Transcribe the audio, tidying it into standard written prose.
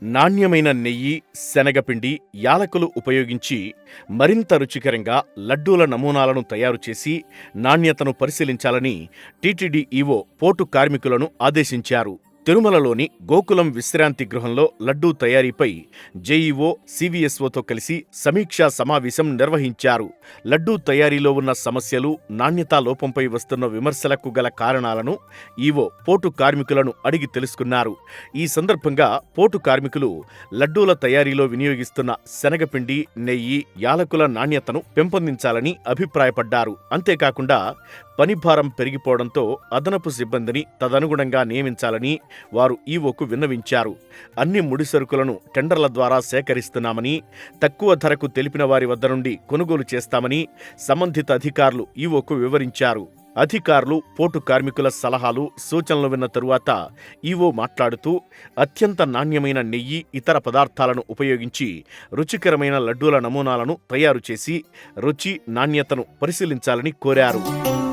నాణ్యమైన నెయ్యి, శనగపిండి, యాలకులు ఉపయోగించి మరింత రుచికరంగా లడ్డూల నమూనాలను తయారు చేసి నాణ్యతను పరిశీలించాలని టీటీడీ ఈవో పోర్టు కార్మికులను ఆదేశించారు. తిరుమలలోని గోకులం విశ్రాంతి గృహంలో లడ్డూ తయారీపై జేఈఓ, సీవీఎస్ఓతో కలిసి సమీక్షా సమావేశం నిర్వహించారు. లడ్డూ తయారీలో ఉన్న సమస్యలు, నాణ్యతా లోపంపై వస్తున్న విమర్శలకు గల కారణాలను ఈవో పోర్టు కార్మికులను అడిగి తెలుసుకున్నారు. ఈ సందర్భంగా పోర్టు కార్మికులు లడ్డూల తయారీలో వినియోగిస్తున్న శనగపిండి, నెయ్యి, యాలకుల నాణ్యతను పెంపొందించాలని అభిప్రాయపడ్డారు. అంతేకాకుండా పనిభారం పెరిగిపోవడంతో అదనపు సిబ్బందిని తదనుగుణంగా నియమించాలని వారు ఈవోకు విన్నవించారు. అన్ని ముడిసరుకులను టెండర్ల ద్వారా సేకరిస్తున్నామని, తక్కువ ధరకు తెలిపిన వారి వద్ద నుండి కొనుగోలు చేస్తామని సంబంధిత అధికారులు ఈవోకు వివరించారు. అధికారులు పోర్టు కార్మికుల సలహాలు, సూచనలు విన్న తరువాత ఈవో మాట్లాడుతూ అత్యంత నాణ్యమైన నెయ్యి, ఇతర పదార్థాలను ఉపయోగించి రుచికరమైన లడ్డూల నమూనాలను తయారు చేసి రుచి, నాణ్యతను పరిశీలించాలని కోరారు.